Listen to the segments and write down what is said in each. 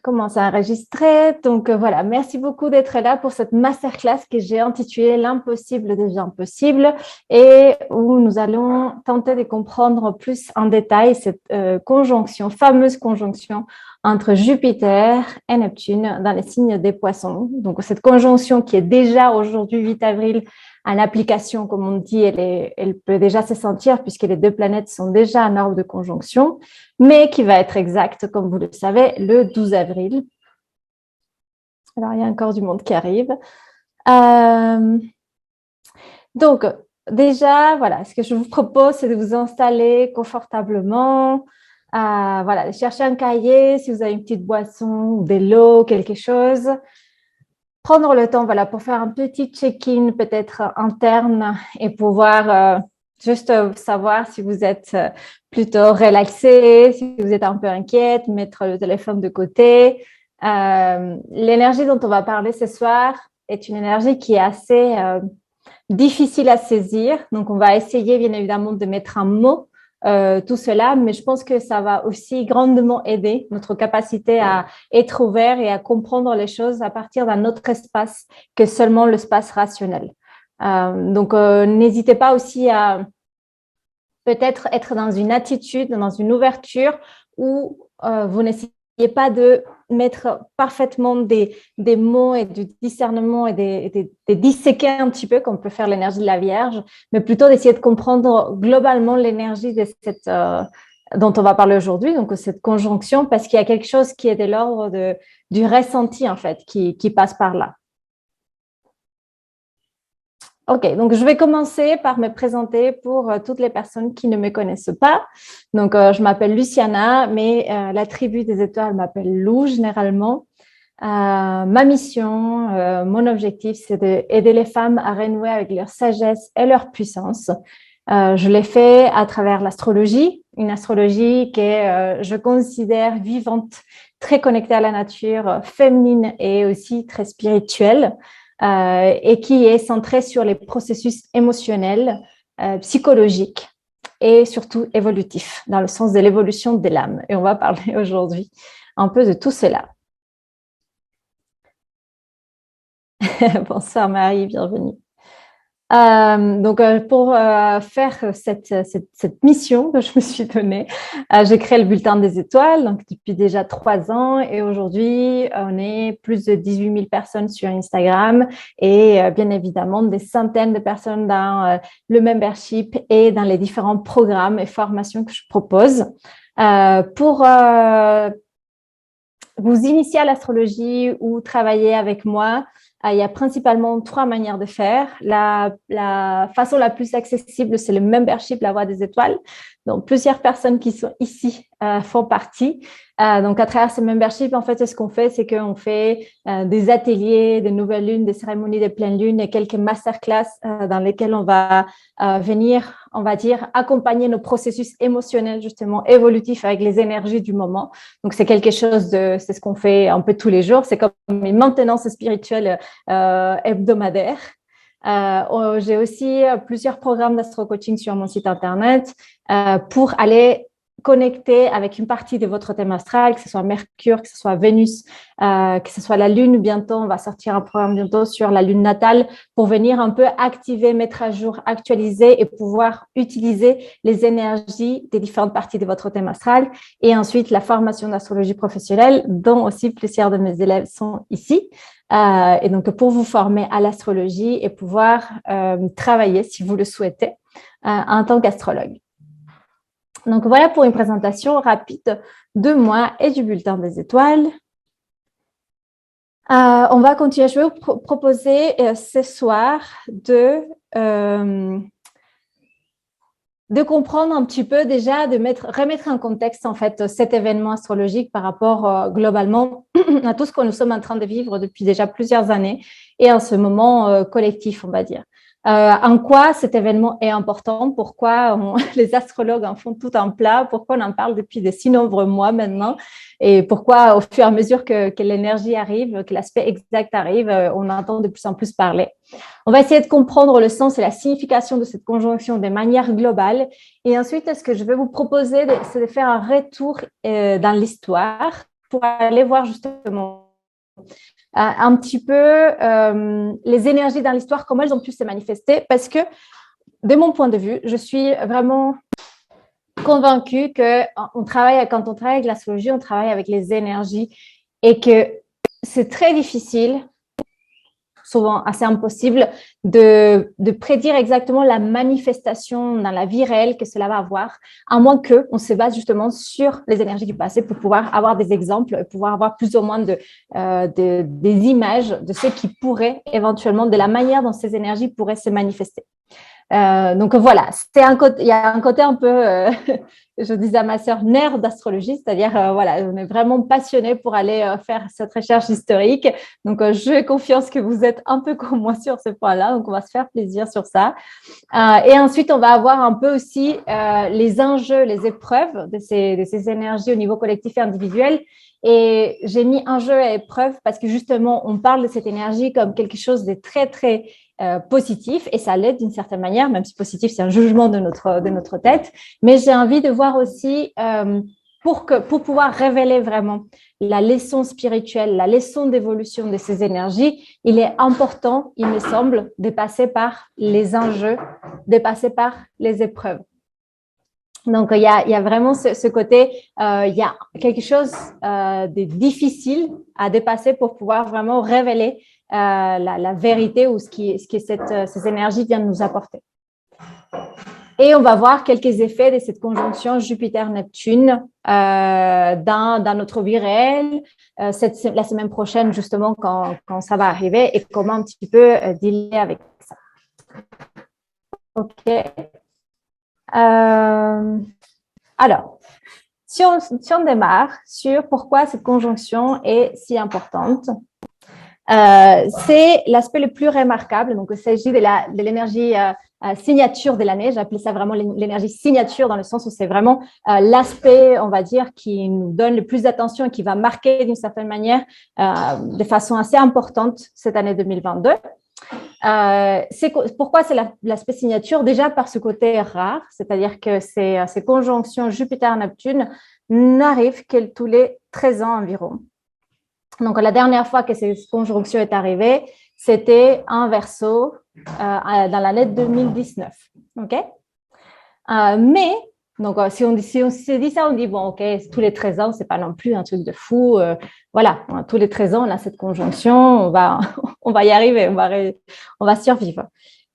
Commence à enregistrer. Donc voilà, merci beaucoup d'être là pour cette masterclass que j'ai intitulée L'impossible devient possible et où nous allons tenter de comprendre plus en détail cette fameuse conjonction entre Jupiter et Neptune dans les signes des Poissons. Donc cette conjonction qui est déjà aujourd'hui 8 avril en application, comme on dit, elle peut déjà se sentir puisque les deux planètes sont déjà en ordre de conjonction, mais qui va être exacte, comme vous le savez, le 12 avril. Alors, il y a encore du monde qui arrive. Donc, déjà, voilà, ce que je vous propose, c'est de vous installer confortablement. Voilà, chercher un cahier, si vous avez une petite boisson, de l'eau, quelque chose. Prendre le temps, voilà, pour faire un petit check-in peut-être interne et pouvoir juste savoir si vous êtes plutôt relaxé, si vous êtes un peu inquiète, mettre le téléphone de côté. L'énergie dont on va parler ce soir est une énergie qui est assez difficile à saisir. Donc, on va essayer bien évidemment de mettre un mot tout cela, mais je pense que ça va aussi grandement aider notre capacité à être ouvert et à comprendre les choses à partir d'un autre espace que seulement l'espace rationnel. Donc, n'hésitez pas aussi à peut-être être dans une attitude, dans une ouverture où vous n'essayez pas de mettre parfaitement des mots et du discernement et des disséquer un petit peu, comme peut faire l'énergie de la Vierge, mais plutôt d'essayer de comprendre globalement l'énergie de cette, dont on va parler aujourd'hui, donc cette conjonction, parce qu'il y a quelque chose qui est de l'ordre du ressenti, en fait, qui passe par là. Ok, donc je vais commencer par me présenter pour toutes les personnes qui ne me connaissent pas. Donc, je m'appelle Luciana, mais la tribu des étoiles m'appelle Lou généralement. Ma mission, mon objectif, c'est d'aider les femmes à renouer avec leur sagesse et leur puissance. Je l'ai fait à travers l'astrologie, une astrologie que je considère vivante, très connectée à la nature, féminine et aussi très spirituelle. Et qui est centré sur les processus émotionnels, psychologiques et surtout évolutifs, dans le sens de l'évolution de l'âme. Et on va parler aujourd'hui un peu de tout cela. Bonsoir Marie, bienvenue. Donc, pour faire cette mission que je me suis donnée, j'ai créé le bulletin des étoiles donc depuis déjà 3 ans et aujourd'hui, on est plus de 18 000 personnes sur Instagram et bien évidemment des centaines de personnes dans le membership et dans les différents programmes et formations que je propose. Pour vous initier à l'astrologie ou travailler avec moi, il y a principalement 3 manières de faire. La façon la plus accessible, c'est le membership, la Voie des étoiles. Donc, plusieurs personnes qui sont ici font partie. Donc, à travers ce membership, en fait, ce qu'on fait, c'est qu'on fait des ateliers, des nouvelles lunes, des cérémonies de pleine lune et quelques masterclass dans lesquelles on va venir, on va dire, accompagner nos processus émotionnels, justement, évolutifs avec les énergies du moment. Donc, c'est quelque chose c'est ce qu'on fait un peu tous les jours. C'est comme une maintenance spirituelle hebdomadaire. J'ai aussi plusieurs programmes d'astro-coaching sur mon site internet pour aller connecter avec une partie de votre thème astral, que ce soit Mercure, que ce soit Vénus, que ce soit la Lune. Bientôt, on va sortir un programme bientôt sur la Lune natale pour venir un peu activer, mettre à jour, actualiser et pouvoir utiliser les énergies des différentes parties de votre thème astral. Et ensuite, la formation d'astrologie professionnelle, dont aussi plusieurs de mes élèves sont ici. Et donc, pour vous former à l'astrologie et pouvoir travailler, si vous le souhaitez, en tant qu'astrologue. Donc, voilà pour une présentation rapide de moi et du bulletin des étoiles. On va continuer. Je vais vous proposer ce soir de comprendre un petit peu déjà, de remettre en contexte en fait cet événement astrologique par rapport globalement à tout ce que nous sommes en train de vivre depuis déjà plusieurs années et en ce moment collectif, on va dire. En quoi cet événement est important, pourquoi les astrologues en font tout un plat, pourquoi on en parle depuis de si nombreux mois maintenant et pourquoi au fur et à mesure que l'énergie arrive, que l'aspect exact arrive, on entend de plus en plus parler. On va essayer de comprendre le sens et la signification de cette conjonction de manière globale et ensuite, ce que je vais vous proposer, c'est de faire un retour dans l'histoire pour aller voir justement un petit peu les énergies dans l'histoire, comment elles ont pu se manifester, parce que de mon point de vue, je suis vraiment convaincue que quand on travaille avec l'astrologie, on travaille avec les énergies et que c'est très difficile, souvent assez impossible, de prédire exactement la manifestation dans la vie réelle que cela va avoir, à moins qu'on se base justement sur les énergies du passé pour pouvoir avoir des exemples, pouvoir avoir plus ou moins des images de ce qui pourrait éventuellement, de la manière dont ces énergies pourraient se manifester. Donc voilà, il y a un côté un peu, je disais à ma sœur, nerd d'astrologie, c'est-à-dire voilà, on est vraiment passionné pour aller faire cette recherche historique. Donc j'ai confiance que vous êtes un peu comme moi sur ce point-là, donc on va se faire plaisir sur ça. Et ensuite, on va avoir un peu aussi les enjeux, les épreuves de ces énergies au niveau collectif et individuel. Et j'ai mis enjeu et épreuve parce que justement, on parle de cette énergie comme quelque chose de très, très positif, et ça l'aide d'une certaine manière, même si positif, c'est un jugement de notre tête. Mais j'ai envie de voir aussi, pour pouvoir révéler vraiment la leçon spirituelle, la leçon d'évolution de ces énergies, il est important, il me semble, de passer par les enjeux, de passer par les épreuves. Donc, il y a vraiment ce côté, il y a quelque chose de difficile à dépasser pour pouvoir vraiment révéler la vérité ou ce que ces énergies viennent nous apporter. Et on va voir quelques effets de cette conjonction Jupiter-Neptune dans notre vie réelle, la semaine prochaine, justement, quand ça va arriver, et comment un petit peu dealer avec ça. OK. Alors, si on démarre sur pourquoi cette conjonction est si importante, c'est l'aspect le plus remarquable. Donc, il s'agit de l'énergie signature de l'année. J'appelle ça vraiment l'énergie signature dans le sens où c'est vraiment l'aspect, on va dire, qui nous donne le plus d'attention et qui va marquer d'une certaine manière de façon assez importante cette année 2022. Pourquoi c'est l'aspect signature? Déjà par ce côté rare, c'est-à-dire que ces conjonctions Jupiter-Neptune n'arrivent que tous les 13 ans environ. Donc, la dernière fois que cette conjonction est arrivée, c'était en Verseau dans l'année 2019. OK? Mais, donc, si on se dit ça, on dit, bon, OK, tous les 13 ans, c'est pas non plus un truc de fou. Voilà, tous les 13 ans, on a cette conjonction, on va y arriver, on va survivre.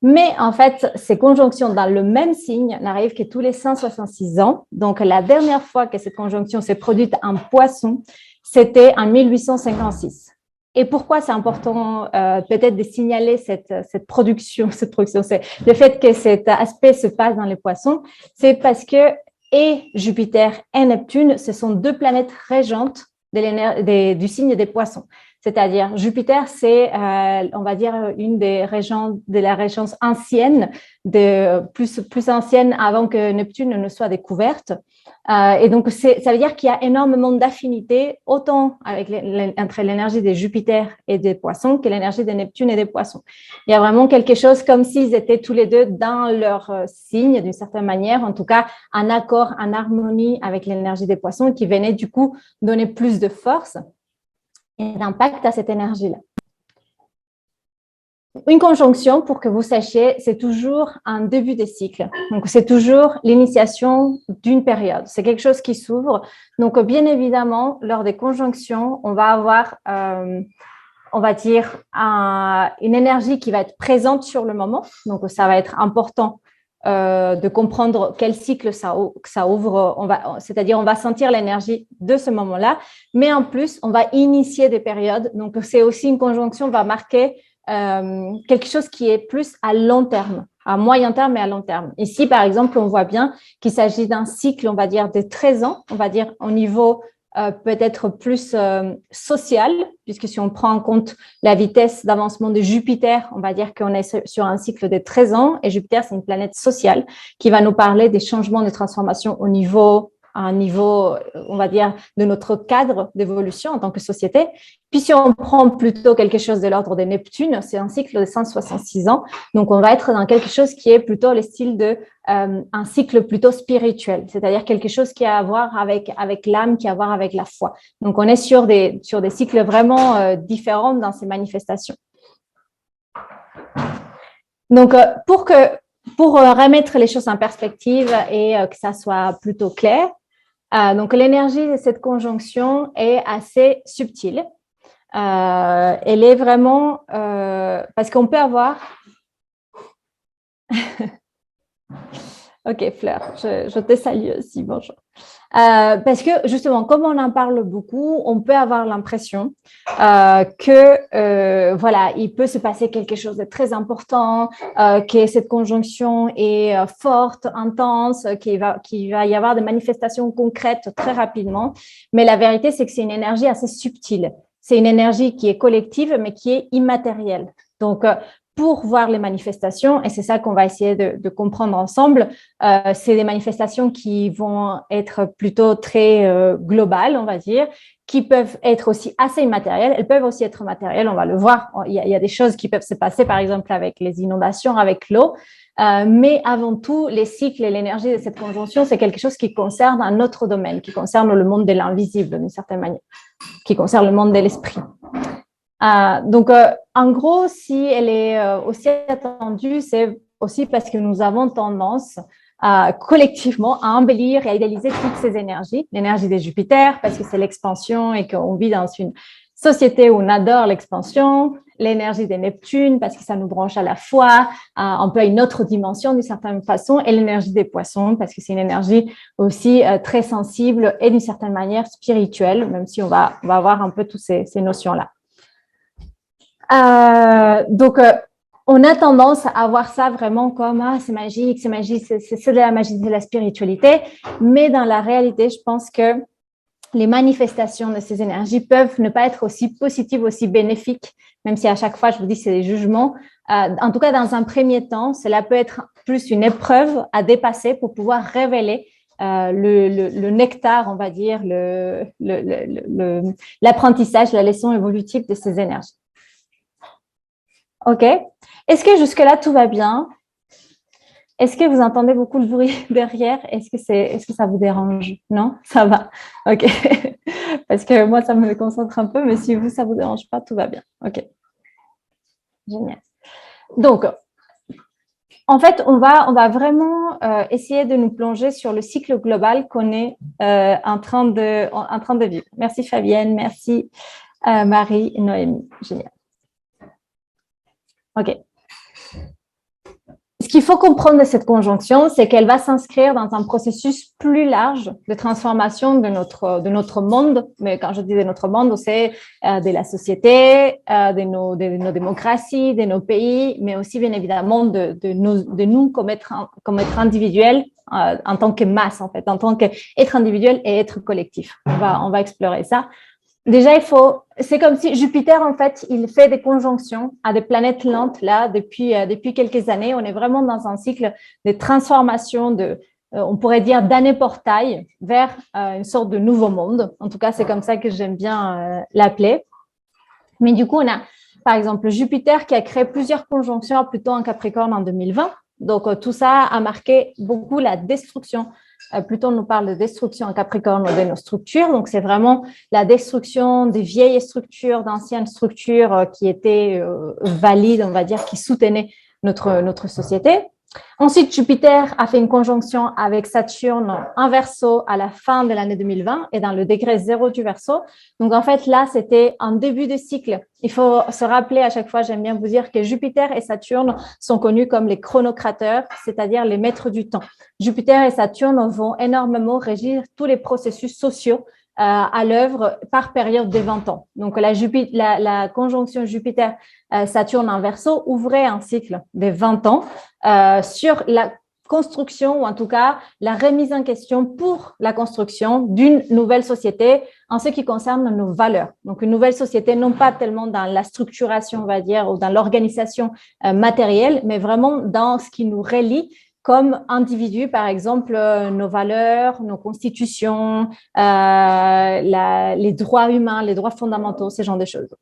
Mais en fait, ces conjonctions dans le même signe n'arrivent que tous les 166 ans. Donc, la dernière fois que cette conjonction s'est produite en Poisson, c'était en 1856. Et pourquoi c'est important peut-être de signaler cette production, c'est le fait que cet aspect se passe dans les Poissons, c'est parce que et Jupiter et Neptune, ce sont deux planètes régentes du signe des Poissons. C'est-à-dire Jupiter, c'est, on va dire, une des régions de la régence ancienne, plus ancienne avant que Neptune ne soit découverte. Et donc, ça veut dire qu'il y a énormément d'affinités, autant entre l'énergie des Jupiter et des Poissons que l'énergie des Neptune et des Poissons. Il y a vraiment quelque chose comme s'ils étaient tous les deux dans leur signe, d'une certaine manière, en tout cas, en accord, en harmonie avec l'énergie des Poissons, qui venait du coup donner plus de force et d'impact à cette énergie-là. Une conjonction, pour que vous sachiez, c'est toujours un début de cycle. Donc, c'est toujours l'initiation d'une période. C'est quelque chose qui s'ouvre. Donc, bien évidemment, lors des conjonctions, on va avoir, on va dire, une énergie qui va être présente sur le moment. Donc, ça va être important de comprendre quel cycle ça ouvre. C'est-à-dire, on va sentir l'énergie de ce moment-là. Mais en plus, on va initier des périodes. Donc, c'est aussi une conjonction qui va marquer quelque chose qui est plus à long terme, à moyen terme et à long terme. Ici, par exemple, on voit bien qu'il s'agit d'un cycle, on va dire, de 13 ans, on va dire au niveau peut-être plus social, puisque si on prend en compte la vitesse d'avancement de Jupiter, on va dire qu'on est sur un cycle de 13 ans, et Jupiter, c'est une planète sociale qui va nous parler des changements, des transformations au niveau un niveau, on va dire, de notre cadre d'évolution en tant que société. Puis si on prend plutôt quelque chose de l'ordre de Neptune, c'est un cycle de 166 ans. Donc, on va être dans quelque chose qui est plutôt le style de un cycle plutôt spirituel, c'est-à-dire quelque chose qui a à voir avec l'âme, qui a à voir avec la foi. Donc, on est sur des cycles vraiment différents dans ces manifestations. Donc, pour remettre les choses en perspective et que ça soit plutôt clair, donc l'énergie de cette conjonction est assez subtile. Elle est vraiment parce qu'on peut avoir ok Fleur, je te salue aussi, bonjour. Parce que justement, comme on en parle beaucoup, on peut avoir l'impression que voilà, il peut se passer quelque chose de très important, que cette conjonction est forte, intense, qu'il va y avoir des manifestations concrètes très rapidement. Mais la vérité, c'est que c'est une énergie assez subtile. C'est une énergie qui est collective, mais qui est immatérielle. Donc, pour voir les manifestations, et c'est ça qu'on va essayer de comprendre ensemble, c'est des manifestations qui vont être plutôt très globales, on va dire, qui peuvent être aussi assez immatérielles. Elles peuvent aussi être matérielles, on va le voir. Il y a des choses qui peuvent se passer, par exemple, avec les inondations, avec l'eau. Mais avant tout, les cycles et l'énergie de cette conjonction, c'est quelque chose qui concerne un autre domaine, qui concerne le monde de l'invisible, d'une certaine manière, qui concerne le monde de l'esprit. Donc, en gros, si elle est aussi attendue, c'est aussi parce que nous avons tendance collectivement à embellir et à idéaliser toutes ces énergies. L'énergie de Jupiter, parce que c'est l'expansion et qu'on vit dans une société où on adore l'expansion. L'énergie de Neptune, parce que ça nous branche à la fois, un peu à une autre dimension d'une certaine façon. Et l'énergie des Poissons, parce que c'est une énergie aussi très sensible et d'une certaine manière spirituelle, même si on va voir un peu toutes ces notions-là. Donc, on a tendance à voir ça vraiment comme c'est magique, c'est de la magie, de la spiritualité. Mais dans la réalité, je pense que les manifestations de ces énergies peuvent ne pas être aussi positives, aussi bénéfiques, même si à chaque fois, je vous dis c'est des jugements. En tout cas, dans un premier temps, cela peut être plus une épreuve à dépasser pour pouvoir révéler le nectar, on va dire, l'apprentissage, la leçon évolutive de ces énergies. OK. Est-ce que jusque-là, tout va bien? Est-ce que vous entendez beaucoup le bruit derrière? Est-ce que ça vous dérange? Non? Ça va. OK. Parce que moi, ça me concentre un peu, mais si vous, ça ne vous dérange pas, tout va bien. OK. Génial. Donc, en fait, on va vraiment essayer de nous plonger sur le cycle global qu'on est en train de vivre. Merci Fabienne, merci Marie et Noémie. Génial. OK. Ce qu'il faut comprendre de cette conjonction, c'est qu'elle va s'inscrire dans un processus plus large de transformation de notre monde. Mais quand je dis de notre monde, c'est de la société, de nos démocraties, de nos pays, mais aussi bien évidemment de nous comme être individuels en tant que masse, en fait, en tant qu'être individuel et être collectif. On va explorer ça. Déjà, c'est comme si Jupiter, en fait, il fait des conjonctions à des planètes lentes, là, depuis quelques années. On est vraiment dans un cycle de transformation on pourrait dire, d'année portail vers une sorte de nouveau monde. En tout cas, c'est comme ça que j'aime bien l'appeler. Mais du coup, on a, par exemple, Jupiter qui a créé plusieurs conjonctions, plutôt en Capricorne en 2020. Donc, tout ça a marqué beaucoup la destruction. Plutôt, on nous parle de destruction en Capricorne de nos structures. Donc, c'est vraiment la destruction des vieilles structures, d'anciennes structures qui étaient valides, on va dire, qui soutenaient notre société. Ensuite, Jupiter a fait une conjonction avec Saturne en Verseau à la fin de l'année 2020 et dans le degré 0 du Verseau. Donc, en fait, là, c'était un début de cycle. Il faut se rappeler à chaque fois, j'aime bien vous dire que Jupiter et Saturne sont connus comme les chronocrateurs, c'est-à-dire les maîtres du temps. Jupiter et Saturne vont énormément régir tous les processus sociaux à l'œuvre par période de 20 ans. Donc, la conjonction Jupiter-Saturne en Verseau ouvrait un cycle de 20 ans sur la construction, ou en tout cas la remise en question pour la construction d'une nouvelle société en ce qui concerne nos valeurs. Donc, une nouvelle société, non pas tellement dans la structuration, on va dire, ou dans l'organisation matérielle, mais vraiment dans ce qui nous relie comme individus, par exemple, nos valeurs, nos constitutions, les droits humains, les droits fondamentaux, ce genre de choses.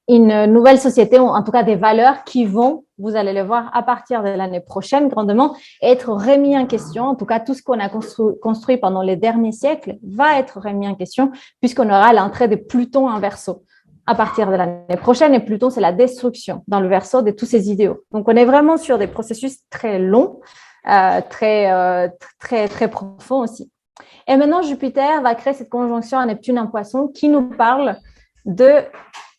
Une nouvelle société, ou en tout cas des valeurs qui vont, vous allez le voir à partir de l'année prochaine, grandement, être remis en question. En tout cas, tout ce qu'on a construit pendant les derniers siècles va être remis en question puisqu'on aura l'entrée de Pluton en Verseau à partir de l'année prochaine. Et Pluton, c'est la destruction dans le Verseau de tous ces idéaux. Donc, on est vraiment sur des processus très longs, très profonds aussi. Et maintenant, Jupiter va créer cette conjonction à Neptune en Poisson qui nous parle de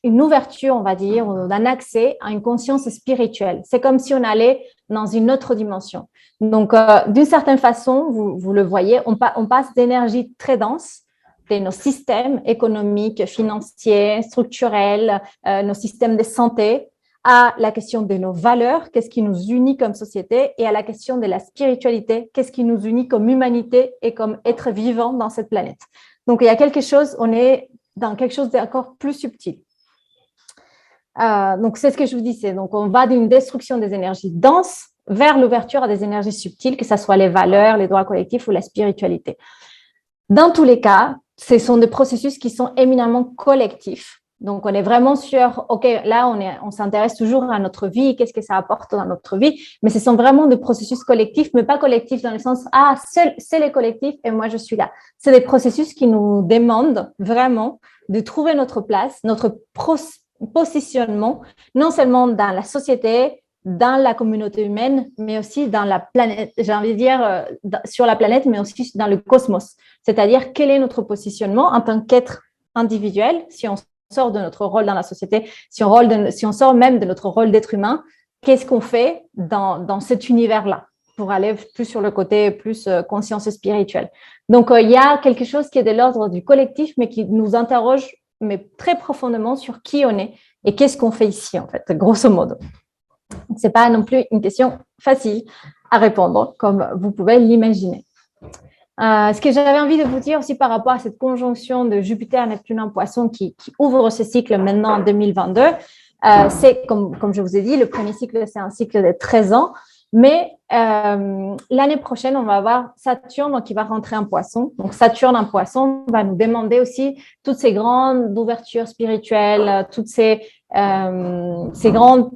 une ouverture, on va dire, d'un accès à une conscience spirituelle. C'est comme si on allait dans une autre dimension. Donc, d'une certaine façon, vous le voyez, on passe d'énergie très dense de nos systèmes économiques, financiers, structurels, nos systèmes de santé, à la question de nos valeurs, qu'est-ce qui nous unit comme société, et à la question de la spiritualité, qu'est-ce qui nous unit comme humanité et comme être vivant dans cette planète. Donc, il y a quelque chose, on est dans quelque chose d'encore plus subtil. Donc, c'est ce que je vous disais. Donc, on va d'une destruction des énergies denses vers l'ouverture à des énergies subtiles, que ce soit les valeurs, les droits collectifs ou la spiritualité. Dans tous les cas, ce sont des processus qui sont éminemment collectifs. Donc, on est vraiment sur, OK, là, on s'intéresse toujours à notre vie, qu'est-ce que ça apporte dans notre vie, mais ce sont vraiment des processus collectifs, mais pas collectifs dans le sens, c'est les collectifs et moi, je suis là. C'est des processus qui nous demandent vraiment de trouver notre place, notre positionnement, non seulement dans la société, dans la communauté humaine, mais aussi dans la planète, j'ai envie de dire sur la planète, mais aussi dans le cosmos. C'est-à-dire, quel est notre positionnement en tant qu'être individuel, si on sort de notre rôle dans la société, si on sort même de notre rôle d'être humain, qu'est-ce qu'on fait dans cet univers-là pour aller plus sur le côté plus conscience spirituelle. Donc, il y a quelque chose qui est de l'ordre du collectif, mais qui nous interroge mais très profondément sur qui on est et qu'est-ce qu'on fait ici, en fait, grosso modo. Ce n'est pas non plus une question facile à répondre, comme vous pouvez l'imaginer. Ce que j'avais envie de vous dire aussi par rapport à cette conjonction de Jupiter, Neptune en Poisson qui ouvre ce cycle maintenant en 2022, c'est, comme je vous ai dit, le premier cycle, c'est un cycle de 13 ans. Mais l'année prochaine, on va avoir Saturne qui va rentrer en Poisson. Donc, Saturne en Poisson va nous demander aussi toutes ces grandes ouvertures spirituelles, toutes ces grandes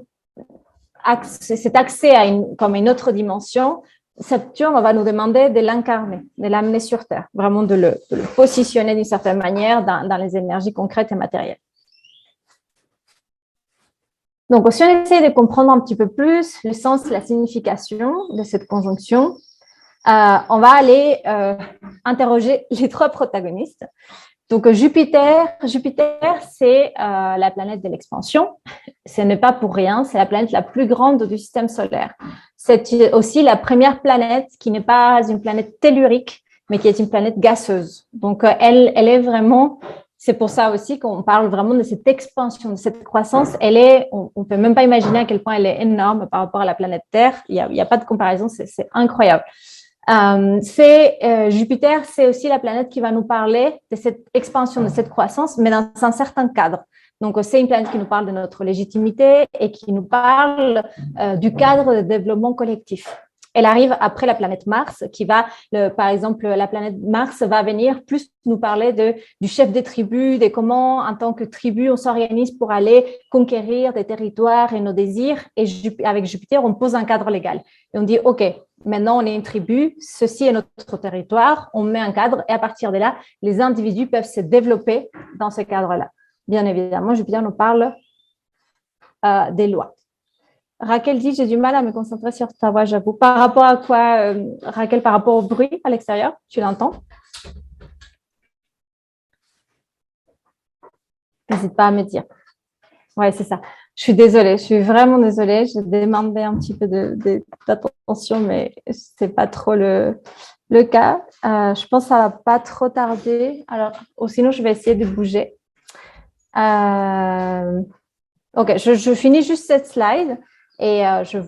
cet accès à comme une autre dimension. Saturne va nous demander de l'incarner, de l'amener sur Terre, vraiment de le positionner d'une certaine manière dans les énergies concrètes et matérielles. Donc, si on essaie de comprendre un petit peu plus le sens, la signification de cette conjonction, on va aller interroger les trois protagonistes. Donc, Jupiter, c'est la planète de l'expansion. Ce n'est pas pour rien, c'est la planète la plus grande du système solaire. C'est aussi la première planète qui n'est pas une planète tellurique, mais qui est une planète gazeuse. Donc, elle est vraiment... C'est pour ça aussi qu'on parle vraiment de cette expansion, de cette croissance. On ne peut même pas imaginer à quel point elle est énorme par rapport à la planète Terre. Il y a pas de comparaison, c'est incroyable. Jupiter, c'est aussi la planète qui va nous parler de cette expansion, de cette croissance, mais dans un certain cadre. Donc, c'est une planète qui nous parle de notre légitimité et qui nous parle du cadre de développement collectif. Elle arrive après la planète Mars, par exemple, la planète Mars va venir plus nous parler du chef des tribus, de comment, en tant que tribu, on s'organise pour aller conquérir des territoires et nos désirs. Et avec Jupiter, on pose un cadre légal. Et on dit, OK, maintenant, on est une tribu, ceci est notre territoire, on met un cadre et à partir de là, les individus peuvent se développer dans ce cadre-là. Bien évidemment, Jupiter nous parle des lois. Raquel dit, j'ai du mal à me concentrer sur ta voix, j'avoue. Par rapport à quoi, Raquel, par rapport au bruit à l'extérieur? Tu l'entends? N'hésite pas à me dire. Ouais, c'est ça. Je suis désolée, je suis vraiment désolée. J'ai demandé un petit peu d'attention, mais ce n'est pas trop le cas. Je pense que ça ne va pas trop tarder. Alors, sinon, je vais essayer de bouger. OK, je finis juste cette slide. Et je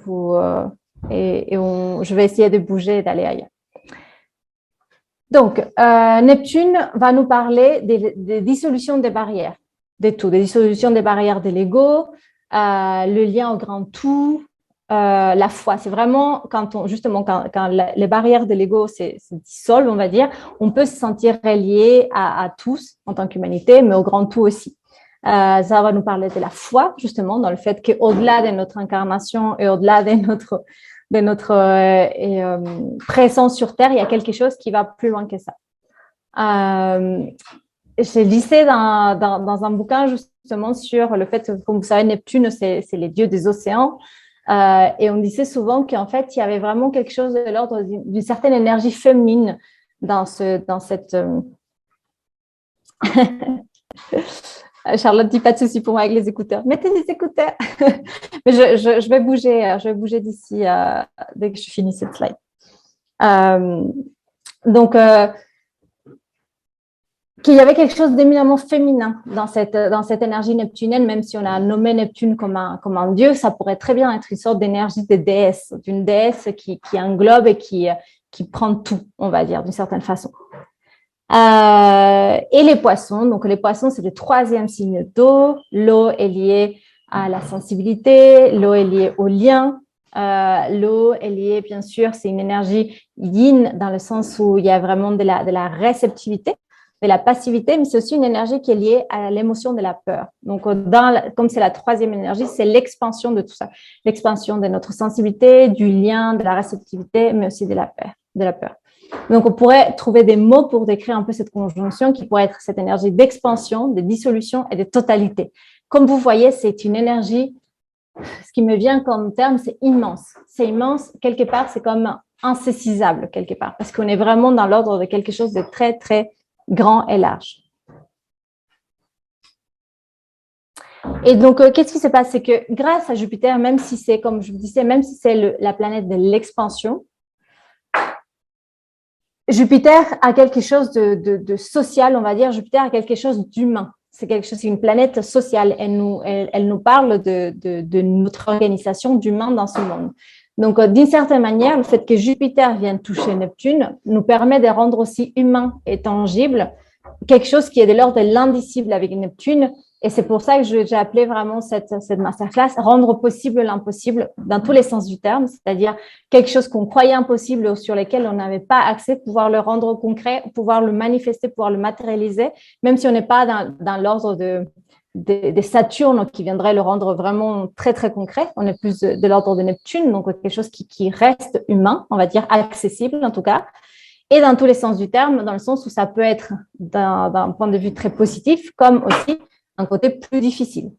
vais essayer de bouger et d'aller ailleurs. Donc, Neptune va nous parler des dissolutions des barrières, des dissolutions des barrières de l'ego, le lien au grand tout, la foi. C'est vraiment justement, quand les barrières de l'ego se dissolvent, on va dire, on peut se sentir relié à tous en tant qu'humanité, mais au grand tout aussi. Ça va nous parler de la foi, justement, dans le fait qu'au-delà de notre incarnation et au-delà de notre présence sur Terre, il y a quelque chose qui va plus loin que ça. J'ai lisé dans un bouquin justement sur le fait que, comme vous savez, Neptune, c'est les dieux des océans. Et on disait souvent qu'en fait, il y avait vraiment quelque chose de l'ordre d'une certaine énergie féminine dans cette... Charlotte dit pas de souci pour moi avec les écouteurs. Mettez des écouteurs. Mais je vais bouger d'ici dès que je finis cette slide. Donc, qu'il y avait quelque chose d'éminemment féminin dans cette énergie neptunienne, même si on a nommé Neptune comme un dieu, ça pourrait très bien être une sorte d'énergie de déesse, d'une déesse qui englobe et qui prend tout, on va dire, d'une certaine façon. Et les poissons, donc les poissons, c'est le troisième signe d'eau. L'eau est liée à la sensibilité, l'eau est liée au lien, l'eau est liée, bien sûr, c'est une énergie yin dans le sens où il y a vraiment de la réceptivité, de la passivité, mais c'est aussi une énergie qui est liée à l'émotion de la peur. Donc, comme c'est la troisième énergie, c'est l'expansion de tout ça, l'expansion de notre sensibilité, du lien, de la réceptivité, mais aussi de la peur. Donc, on pourrait trouver des mots pour décrire un peu cette conjonction qui pourrait être cette énergie d'expansion, de dissolution et de totalité. Comme vous voyez, c'est une énergie, ce qui me vient comme terme, c'est immense. C'est immense, quelque part, c'est comme insaisissable, quelque part, parce qu'on est vraiment dans l'ordre de quelque chose de très, très grand et large. Et donc, qu'est-ce qui se passe? C'est que grâce à Jupiter, même si c'est, comme je vous disais, même si c'est la planète de l'expansion, Jupiter a quelque chose de social, on va dire. Jupiter a quelque chose d'humain. C'est une planète sociale. Elle nous parle de notre organisation d'humain dans ce monde. Donc, d'une certaine manière, le fait que Jupiter vienne toucher Neptune nous permet de rendre aussi humain et tangible quelque chose qui est de l'ordre de l'indicible avec Neptune. Et c'est pour ça que j'ai appelé vraiment cette masterclass rendre possible l'impossible dans tous les sens du terme, c'est-à-dire quelque chose qu'on croyait impossible ou sur lequel on n'avait pas accès, pouvoir le rendre concret, pouvoir le manifester, pouvoir le matérialiser, même si on n'est pas dans l'ordre de Saturne qui viendrait le rendre vraiment très, très concret. On est plus de l'ordre de Neptune, donc quelque chose qui reste humain, on va dire accessible en tout cas. Et dans tous les sens du terme, dans le sens où ça peut être d'un point de vue très positif, comme aussi un côté plus difficile.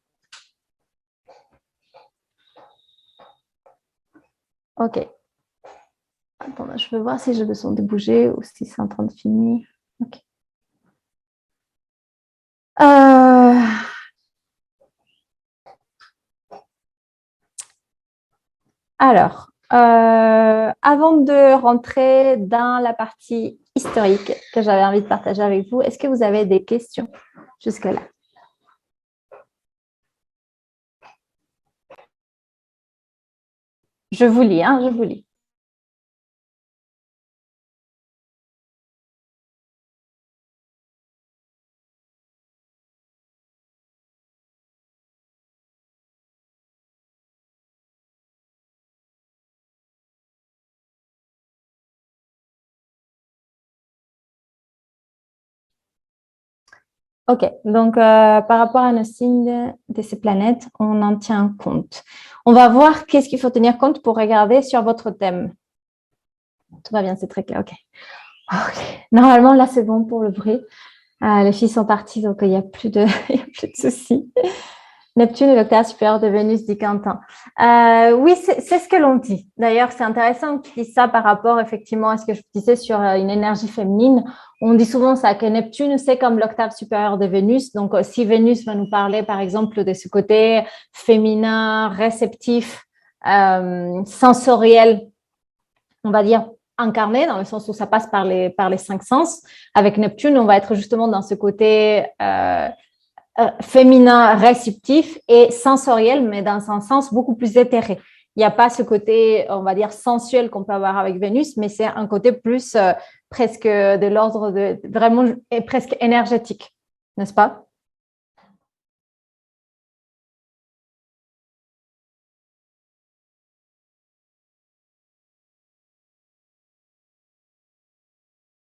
OK. Attends, je vais voir si j'ai besoin de bouger ou si c'est en train de finir. OK. Alors, avant de rentrer dans la partie historique que j'avais envie de partager avec vous, est-ce que vous avez des questions jusque-là? Je vous lis, je vous lis. OK, donc par rapport à nos signes de ces planètes, on en tient compte. On va voir qu'est-ce qu'il faut tenir compte pour regarder sur votre thème. Tout va bien, c'est très clair. OK. Normalement, là, c'est bon pour le bruit. Les filles sont parties, donc il n'y a plus de soucis. Neptune est l'octave supérieur de Vénus, dit Quentin. Oui, c'est ce que l'on dit. D'ailleurs, c'est intéressant qu'ils disent ça par rapport effectivement à ce que je disais sur une énergie féminine. On dit souvent ça, que Neptune, c'est comme l'octave supérieure de Vénus. Donc, si Vénus va nous parler, par exemple, de ce côté féminin, réceptif, sensoriel, on va dire incarné, dans le sens où ça passe par les 5 sens. Avec Neptune, on va être justement dans ce côté féminin réceptif et sensoriel, mais dans un sens beaucoup plus éthéré. Il n'y a pas ce côté, on va dire, sensuel qu'on peut avoir avec Vénus, mais c'est un côté plus presque de l'ordre de vraiment presque énergétique, n'est-ce pas?